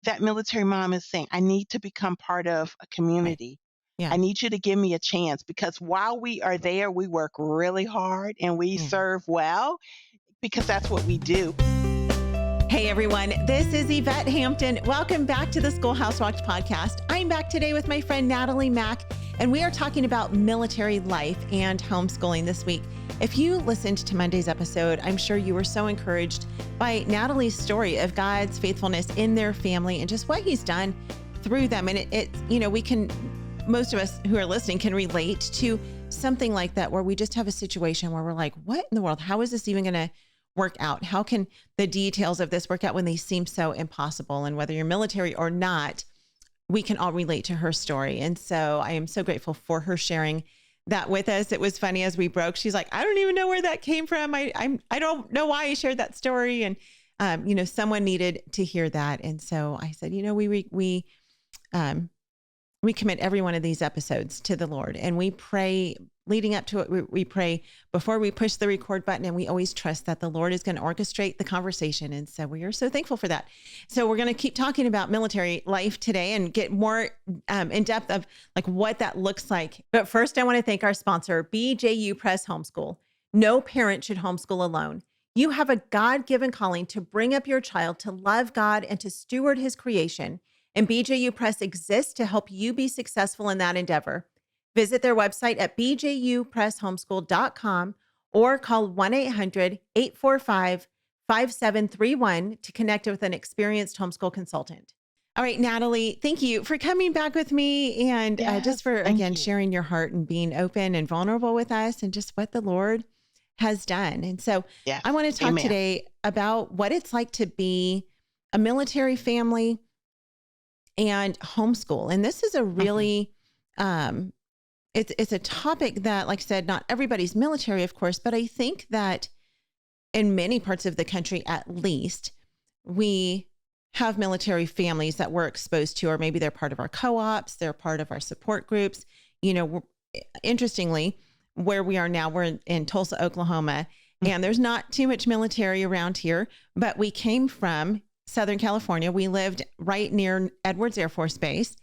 that military mom is saying, I need to become part of a Right. community. I Yeah. need you to give me a chance because while we are there, we work really hard and we Yeah. serve well because that's what we do. Hey everyone, this is Yvette Hampton. Welcome back to the Schoolhouse Watch podcast. I'm back today with my friend Natalie Mack, and we are talking about military life and homeschooling this week. If you listened to Monday's episode, I'm sure you were so encouraged by Natalie's story of God's faithfulness in their family and just what he's done through them. And most of us who are listening can relate to something like that, where we just have a situation where we're like, what in the world? How is this even going to work out? How can the details of this work out when they seem so impossible? And whether you're military or not, we can all relate to her story. And so I am so grateful for her sharing that with us. It was funny as we broke. She's like, I don't even know where that came from. I don't know why I shared that story. And someone needed to hear that. And so I said, we commit every one of these episodes to the Lord, and we pray leading up to it. We pray before we push the record button, and we always trust that the Lord is going to orchestrate the conversation. And so we are so thankful for that. So we're going to keep talking about military life today and get more in depth of like what that looks like. But first, I want to thank our sponsor, BJU Press Homeschool. No parent should homeschool alone. You have a God-given calling to bring up your child to love God and to steward his creation. And BJU Press exists to help you be successful in that endeavor. Visit their website at bjupresshomeschool.com or call 1-800-845-5731 to connect with an experienced homeschool consultant. All right, Natalie, thank you for coming back with me and just Yes, for, thank again, you. sharing your heart and being open and vulnerable with us and just what the Lord has done. And so Yes, I want to talk amen. today about what it's like to be a military family and homeschool. And this is a Mhm. really, it's a topic that, like I said, not everybody's military, of course, but I think that in many parts of the country, at least, we have military families that we're exposed to, or maybe they're part of our co-ops, they're part of our support groups. Interestingly, where we are now, we're in Tulsa, Oklahoma, and there's not too much military around here, but we came from Southern California. We lived right near Edwards Air Force Base.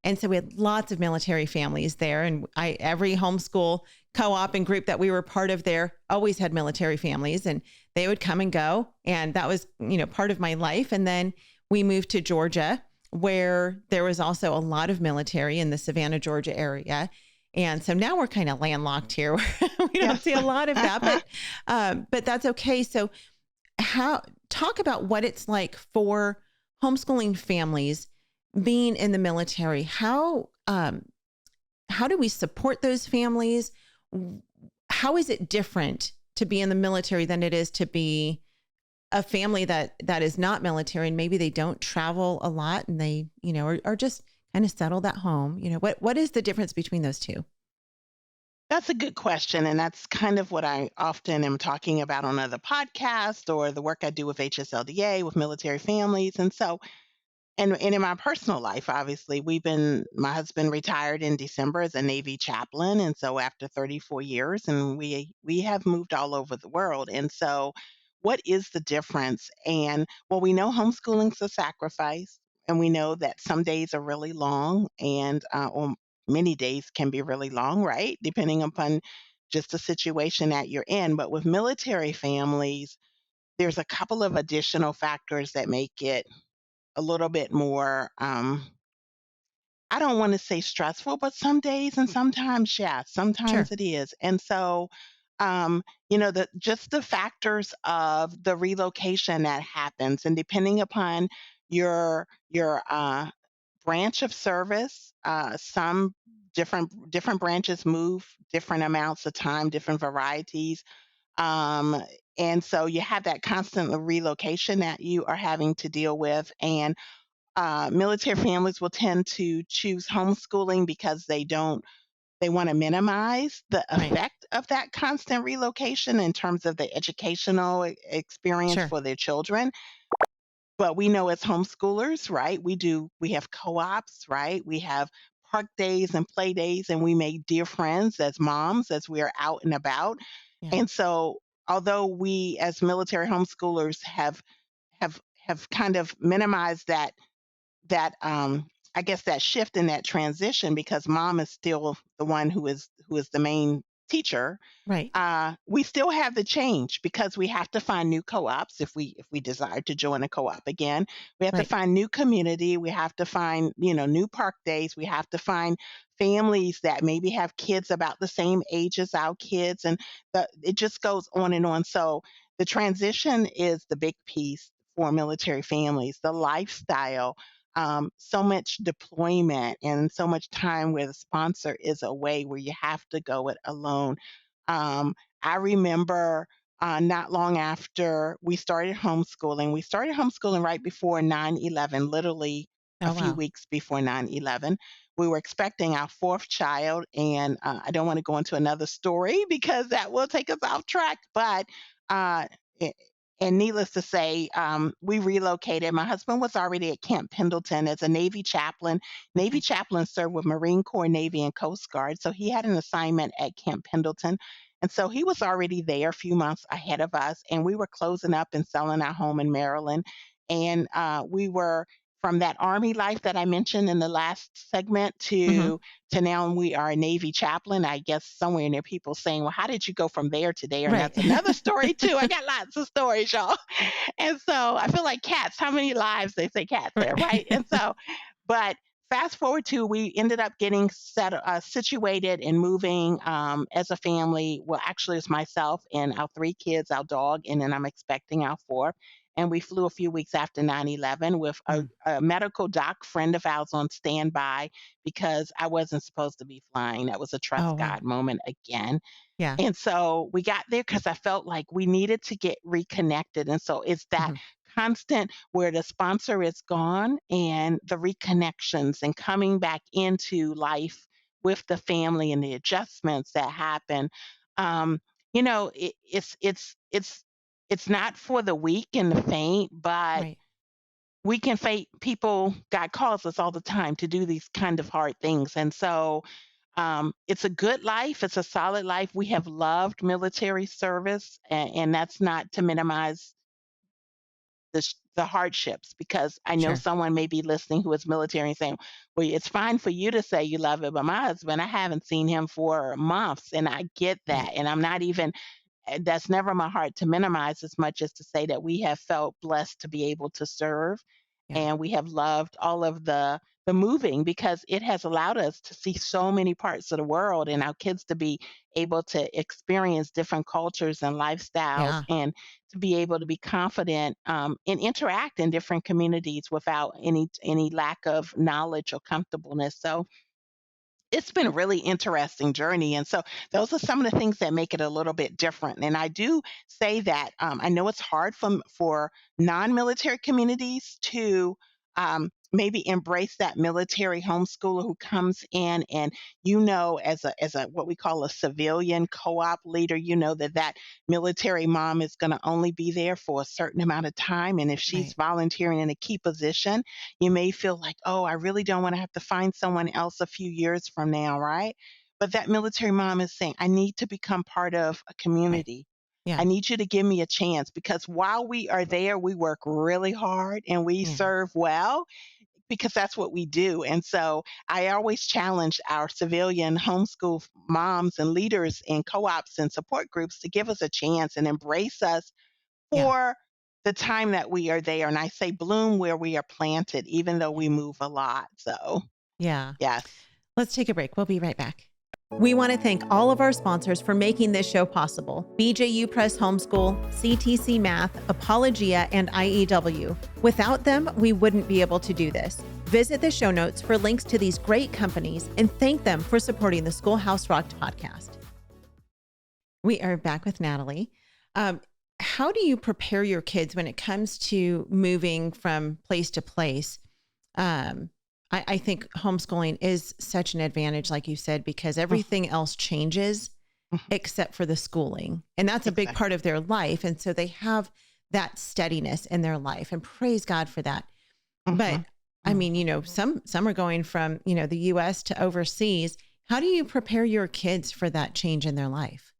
And so we had lots of military families there. And every homeschool co-op and group that we were part of there always had military families, and they would come and go. And that was, part of my life. And then we moved to Georgia, where there was also a lot of military in the Savannah, Georgia area. And so now we're kind of landlocked here. We don't Yes. see a lot of that, but that's okay. So talk about what it's like for homeschooling families being in the military. How do we support those families? How is it different to be in the military than it is to be a family that is not military, and maybe they don't travel a lot and they, are just kind of settled at home? What is the difference between those two? That's a good question. And that's kind of what I often am talking about on other podcasts or the work I do with HSLDA with military families. And in my personal life, obviously, my husband retired in December as a Navy chaplain. And so after 34 years, and we have moved all over the world. And so what is the difference? And well, we know homeschooling's a sacrifice, and we know that some days are really long, or many days can be really long, right? Depending upon just the situation that you're in. But with military families, there's a couple of additional factors that make it a little bit more, I don't want to say stressful, but some days and sometimes, yeah, Sure. sometimes it is. And so, the factors of the relocation that happens, and depending upon your branch of service, some different branches move different amounts of time, different varieties. Um, and so you have that constant relocation that you are having to deal with. And military families will tend to choose homeschooling because they want to minimize the Right. effect of that constant relocation in terms of the educational experience Sure. for their children. But we know as homeschoolers, right? We have co-ops, right? We have park days and play days, and we make dear friends as moms as we are out and about. Yeah. And so although we as military homeschoolers have kind of minimized that that I guess that shift in that transition, because mom is still the one who is the main teacher. Right. We still have the change because we have to find new co-ops if we desire to join a co-op again. We have to Right. find new community. We have to find new park days. We have to find families that maybe have kids about the same age as our kids, and it just goes on and on. So the transition is the big piece for military families. The lifestyle. So much deployment and so much time where the sponsor is away, where you have to go it alone. um, I remember not long after we started homeschooling right before 9/11, literally a Oh, few wow. weeks before 9/11. We were expecting our fourth child, and I don't want to go into another story because that will take us off track. But uh, it, and needless to say, we relocated. My husband was already at Camp Pendleton as a Navy chaplain. Navy Okay. chaplains serve with Marine Corps, Navy, and Coast Guard. So he had an assignment at Camp Pendleton. And so he was already there a few months ahead of us, and we were closing up and selling our home in Maryland. And we were from that Army life that I mentioned in the last segment Hmm. to now we are a Navy chaplain. I guess somewhere in there, people saying, "Well, how did you go from there to there?" And Right. that's another story too. I got lots of stories, y'all. And so I feel like cats. How many lives they say cats there, right? Right. And so, but fast forward to we ended up getting situated and moving as a family. Well, actually, it's myself and our three kids, our dog, and then I'm expecting our fourth. And we flew a few weeks after 9/11 with Mm. a medical doc friend of ours on standby because I wasn't supposed to be flying. That was a Oh, trust wow. God moment again. Yeah. And so we got there because I felt like we needed to get reconnected. And so it's that Hmm. constant where the sponsor is gone and the reconnections and coming back into life with the family and the adjustments that happen. Um, it's not for the weak and the faint, but Right. we can face people. God calls us all the time to do these kind of hard things. And so it's a good life. It's a solid life. We have loved military service, and that's not to minimize the hardships, because I know Sure. someone may be listening who is military and saying, "Well, it's fine for you to say you love it, but my husband, I haven't seen him for months," and I get Right. that, and I'm not even that's never my heart to minimize as much as to say that we have felt blessed to be able to serve, Yeah. and we have loved all of the moving because it has allowed us to see so many parts of the world and our kids to be able to experience different cultures and lifestyles, Yeah. and to be able to be confident and interact in different communities without any lack of knowledge or comfortableness. So it's been a really interesting journey. And so those are some of the things that make it a little bit different. And I do say that I know it's hard for non-military communities to maybe embrace that military homeschooler who comes in, and as a what we call a civilian co-op leader, that military mom is going to only be there for a certain amount of time, and if she's Right. volunteering in a key position, you may feel like, oh, I really don't want to have to find someone else a few years from now, right? But that military mom is saying, I need to become part of a Right. community. I Yeah. need you to give me a chance, because while we are there, we work really hard and we Yeah. serve well because that's what we do. And so I always challenge our civilian homeschool moms and leaders in co ops and support groups to give us a chance and embrace us Yeah. for the time that we are there. And I say bloom where we are planted, even though Yeah. we move a lot. So, Yeah. yes. Let's take a break. We'll be right back. We want to thank all of our sponsors for making this show possible: BJU Press Homeschool, CTC Math, Apologia, and IEW. Without them, we wouldn't be able to do this. Visit the show notes for links to these great companies and thank them for supporting the Schoolhouse Rocked podcast. We are back with Natalie. Um, how do you prepare your kids when it comes to moving from place to place? Um, I think homeschooling is such an advantage, like you said, because Mhm, everything else changes mhm, except for the schooling. And that's a big part exactly. of their life. And so they have that steadiness in their life, and praise God for that. But Mhm, I mhm. mean, some are going from, the US to overseas. How do you prepare your kids for that change in their life?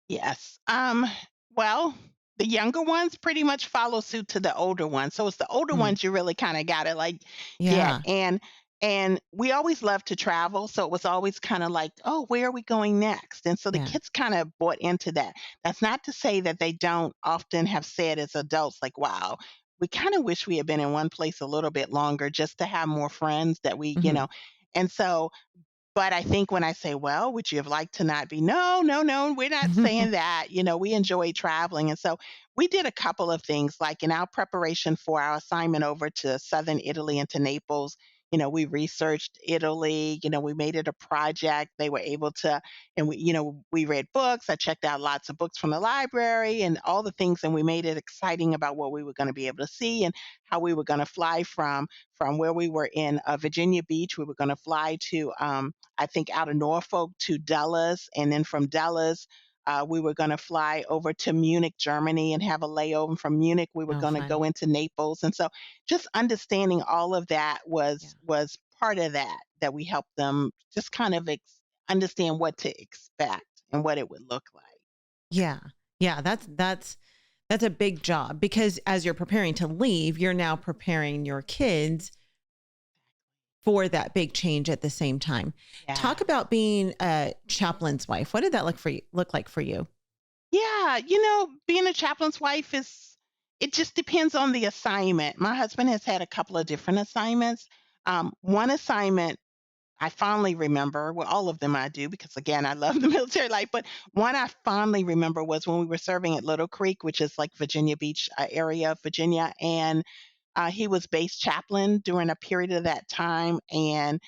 Yes. Well, The younger ones pretty much follow suit to the older ones. So it's the older Mm, ones you really kinda gotta, like, get, yeah, and we always loved to travel, so it was always kinda like, "Oh, where are we going next?" And so the yeah, kids kinda bought into that. That's not to say that they don't often have said as adults, like, "Wow, we kinda wish we had been in one place a little bit longer just to have more friends that we," mhm. and so but I think when I say, "Well, would you have liked to not be?" No, no, no, we're not saying that. We enjoy traveling. And so we did a couple of things, like in our preparation for our assignment over to Southern Italy and to Naples. We researched Italy, we made it a project. They were able to, and we read books. I checked out lots of books from the library and all the things, and we made it exciting about what we were going to be able to see and how we were going to fly from where we were in Virginia Beach. We were going to fly to I think out of Norfolk to Dulles, and then from Dulles, we were going to fly over to Munich, Germany, and have a layover. And from Munich, we were Oh, going to fun. go into Naples, and so just understanding all of that Yeah. was part of that we helped them just kind of understand what to expect and what it would look like. Yeah. Yeah, that's a big job because as you're preparing to leave, you're now preparing your kids for that big change at the same time. Yeah. Talk about being a chaplain's wife. What did that look like for you? Yeah, being a chaplain's wife it just depends on the assignment. My husband has had a couple of different assignments. One assignment I fondly remember, well, all of them I do because again, I love the military life, but one I fondly remember was when we were serving at Little Creek, which is like Virginia Beach area of Virginia. And he was base chaplain during a period of that time. And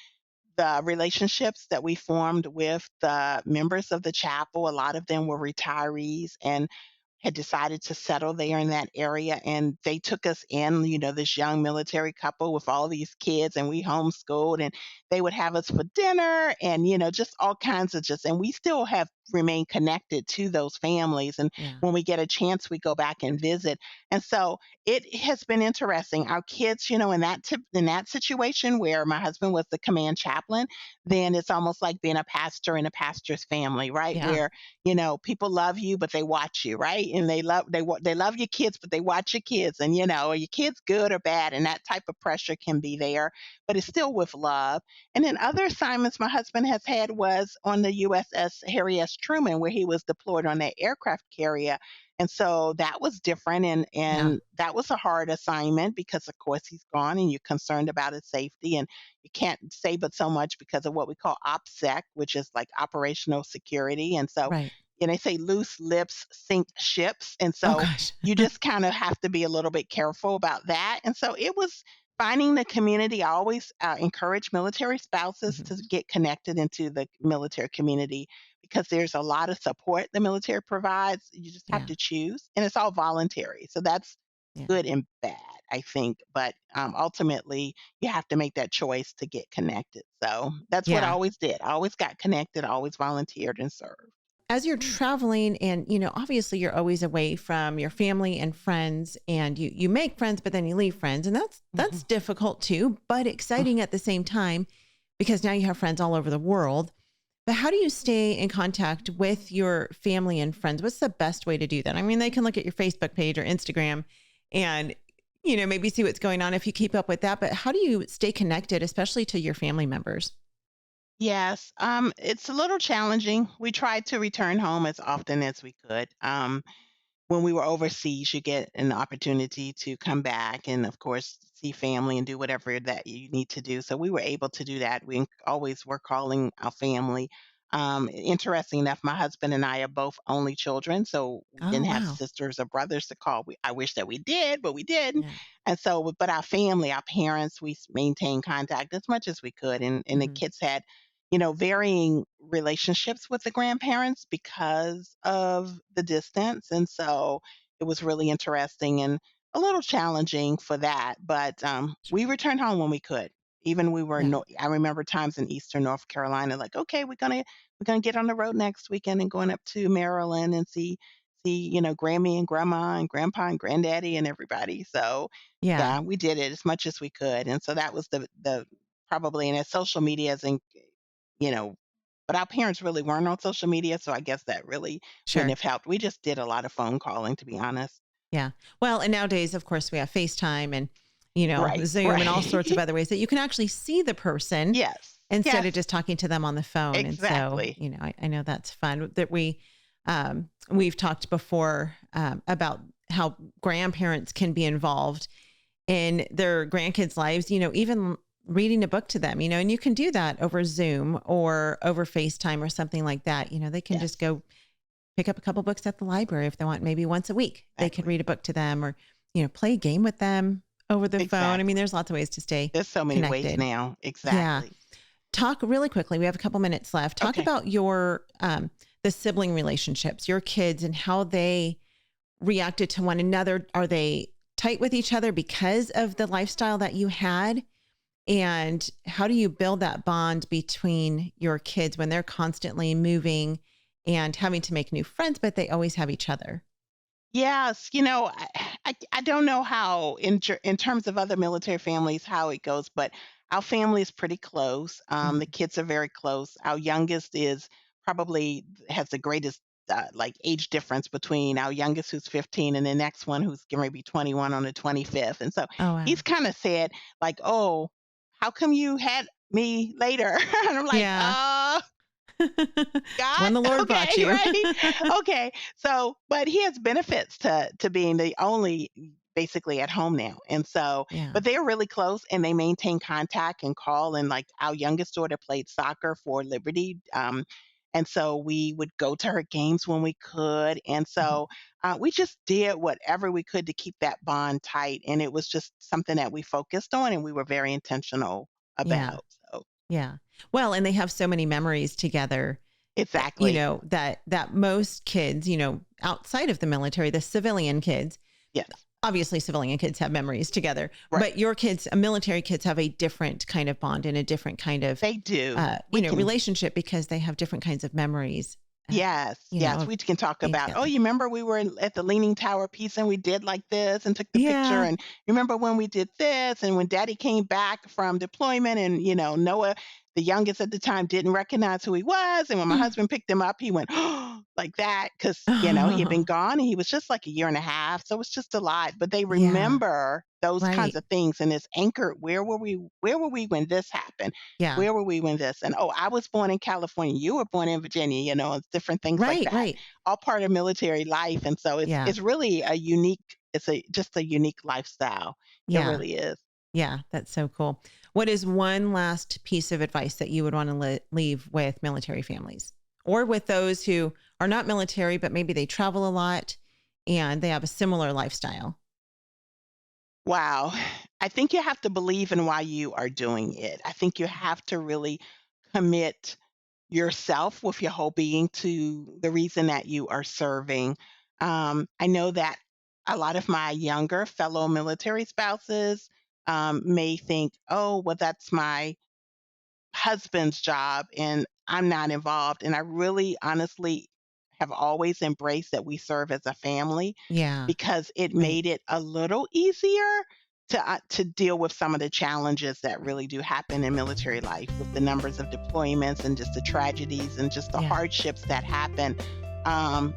the relationships that we formed with the members of the chapel, a lot of them were retirees and had decided to settle there in that area, and they took us in, this young military couple with all these kids, and we homeschooled, and they would have us for dinner and, just all kinds of just, and we still have remained connected to those families. And Yeah. when we get a chance, we go back and visit. And so it has been interesting. Our kids, in that situation where my husband was the command chaplain, then it's almost like being a pastor in a pastor's family, right? Yeah. Where people love you, but they watch you, right? And they love your kids, but they watch your kids, and are your kids good or bad? And that type of pressure can be there, but it's still with love. And then other assignments my husband has had was on the USS Harry S. Truman, where he was deployed on that aircraft carrier. And so that was different, Yeah. and that was a hard assignment because of course he's gone and you're concerned about his safety, and you can't say but so much because of what we call OPSEC, which is like operational security. And so Right. they say loose lips sink ships. And Oh so gosh. you just kind of have to be a little bit careful about that. And so it was finding the community. I always encourage military spouses Mhm. to get connected into the military community because there's a lot of support the military provides. You just have Yeah. to choose, and it's all voluntary. So that's Yeah. good and bad, I think. But ultimately, you have to make that choice to get connected. So that's what I Yeah. always did. I always got connected, I always volunteered and served. As you're traveling and obviously you're always away from your family and friends and you make friends but then you leave friends and that's Mhm. difficult too, but exciting at the same time because now you have friends all over the world. But how do you stay in contact with your family and friends? What's the best way to do that? I mean, they can look at your Facebook page or Instagram and maybe see what's going on if you keep up with that, but how do you stay connected especially to your family members? Yes, it's a little challenging. We tried to return home as often as we could. When we were overseas, you get an opportunity to come back and, of course, see family and do whatever that you need to do. So we were able to do that. We always were calling our family. Interesting enough, my husband and I are both only children, so we Oh, didn't have wow. sisters or brothers to call. I wish that we did, but we didn't. Yeah. And so, but our family, our parents, we maintained contact as much as we could. And the Hmm. kids had, varying relationships with the grandparents because of the distance. And so it was really interesting and a little challenging for that. But we Sure. returned home when we could. Even we were Yeah. no, I remember times in Eastern North Carolina, like, okay, we're gonna get on the road next weekend and going up to Maryland and see, Grammy and Grandma and Grandpa and Granddaddy and everybody. So Yeah. yeah, we did it as much as we could. And so that was the probably, and as social media has you know but our parents really weren't on social media, so I guess that really wouldn't Sure. have helped. We just did a lot of phone calling, to be honest. Yeah. Well, and nowadays, of course, we have FaceTime and, Right, Zoom and all sorts of right. other ways that you can actually see the person Yes, instead of yes, just talking to them on the phone. And so, exactly. I know that's fun that we've talked before about how grandparents can be involved in their grandkids' lives, even reading a book to them, and you can do that over Zoom or over FaceTime or something like that. They can just Yes, go pick up a couple books at the library if they want, maybe once a week. They could exactly, read a book to them or, play a game with them over the phone. I mean, exactly. there's lots of ways to stay There's so many ways connected. now. Yeah. Exactly. Talk really quickly. We have a couple minutes left. Talk Okay. about the sibling relationships, your kids and how they reacted to one another. Are they tight with each other because of the lifestyle that you had? And how do you build that bond between your kids when they're constantly moving and having to make new friends, but they always have each other? Yes, I don't know how in terms of other military families how it goes, but our family is pretty close. The Mhm. kids are very close. Our youngest is probably has the greatest like age difference between our youngest who's 15 and the next one who's going to be 21 on the 25th. And so Oh, he's wow. kind of said like, "Oh, how come you had me later?" And I'm like, Yeah. God? When the Lord brought Okay, you. right? Okay. So, but he has benefits to being the only basically at home now. And so, Yeah. but they're really close and they maintain contact and call. And like our youngest daughter played soccer for Liberty. And so we would go to her games when we could. And Mhm. so we just did whatever we could to keep that bond tight. And it was just something that we focused on and we were very intentional Yeah. about. So, Yeah. Well, and they have so many memories together, exactly. that most kids, outside of the military, the civilian kids, Yes. obviously civilian kids have memories together, Right. but your kids, military kids have a different kind of bond and a different kind of, They do. We can relationship because they have different kinds of memories, yes, yes, of we can talk being about, "Oh, together. you remember we were at the Leaning Tower Pizza and we did like this and took the picture, Yeah. and remember when we did this, and when daddy came back from deployment and, Noah, the youngest at the time, didn't recognize who he was, and when my husband picked him up, he went, like that, 'cause, he had been gone and he was just like a year and a half, so it's just a lot, but they Yeah. remember those kinds Right. of things, and it's anchored, "Where were we when this happened? Yeah. Where were we when this?" And, "Oh, I was born in California, you were born in Virginia," it's different things like Right. that, Right. all part of military life, and so it's Yeah. it's really just a unique lifestyle. It Yeah. really is. Yeah, that's so cool. What is one last piece of advice that you would want to leave with military families or with those who are not military, but maybe they travel a lot and they have a similar lifestyle? Wow. I think you have to believe in why you are doing it. I think you have to really commit yourself with your whole being to the reason that you are serving. I know that a lot of my younger fellow military spouses may think, oh, well, that's my husband's job and I'm not involved. And I really honestly have always embraced that we serve as a family Yeah, because it right. made it a little easier to deal with some of the challenges that really do happen in military life with the numbers of deployments and just the tragedies and just the Yeah, hardships that happen.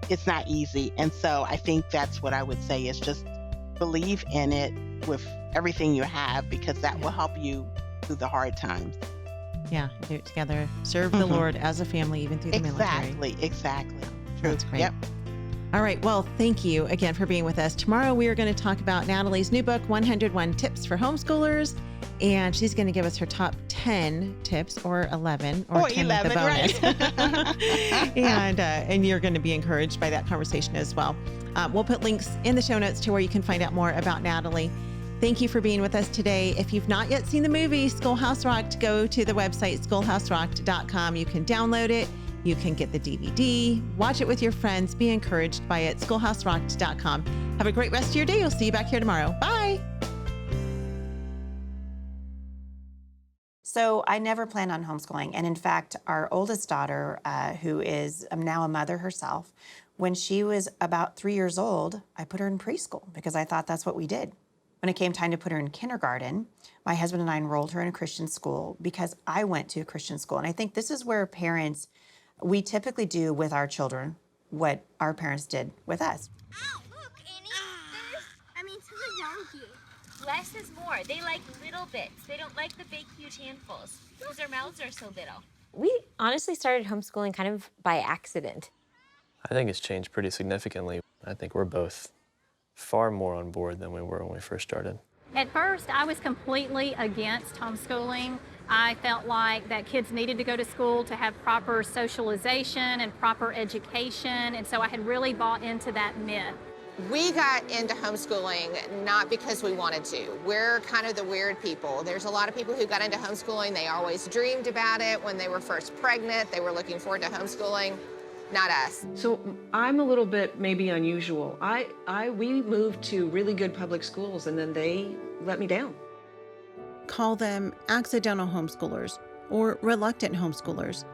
It's not easy, and so I think that's what I would say is just believe in it with everything you have because that will yeah, help you through the hard times. yeah. Do it together. Serve the Mhm. Lord as a family, even through the military. Exactly, exactly. True. That's great. Yep. All right. Well, thank you again for being with us. Tomorrow, we are going to talk about Natalie's new book, 101 Tips for Homeschoolers. And she's going to give us her top 10 tips or 11 or Or 10 with a 11, bonus. right? And you're going to be encouraged by that conversation as well. We'll put links in the show notes to where you can find out more about Natalie. Thank you for being with us today. If you've not yet seen the movie Schoolhouse Rocked, go to the website schoolhouserocked.com. You can download it. You can get the DVD, watch it with your friends, be encouraged by it, schoolhouserocked.com. Have a great rest of your day. We'll see you back here tomorrow. Bye. So I never planned on homeschooling. And in fact, our oldest daughter, who is now a mother herself, when she was about 3 years old, I put her in preschool because I thought that's what we did. When it came time to put her in kindergarten, my husband and I enrolled her in a Christian school because I went to a Christian school. And I think this is where parents, we typically do with our children what our parents did with us. Ow, look, Annie. To the donkey. Less is more. They like little bits. They don't like the big, huge handfuls because their mouths are so little. We honestly started homeschooling kind of by accident. I think it's changed pretty significantly. I think we're both far more on board than we were when we first started. At first, I was completely against homeschooling. I felt like that kids needed to go to school to have proper socialization and proper education, and so I had really bought into that myth. We got into homeschooling not because we wanted to. We're kind of the weird people. There's a lot of people who got into homeschooling. They always dreamed about it when they were first pregnant. They were looking forward to homeschooling. Not us. So I'm a little bit maybe unusual. We moved to really good public schools and then they let me down. Call them accidental homeschoolers or reluctant homeschoolers.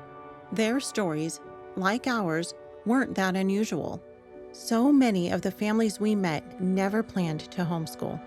Their stories, like ours, weren't that unusual. So many of the families we met never planned to homeschool.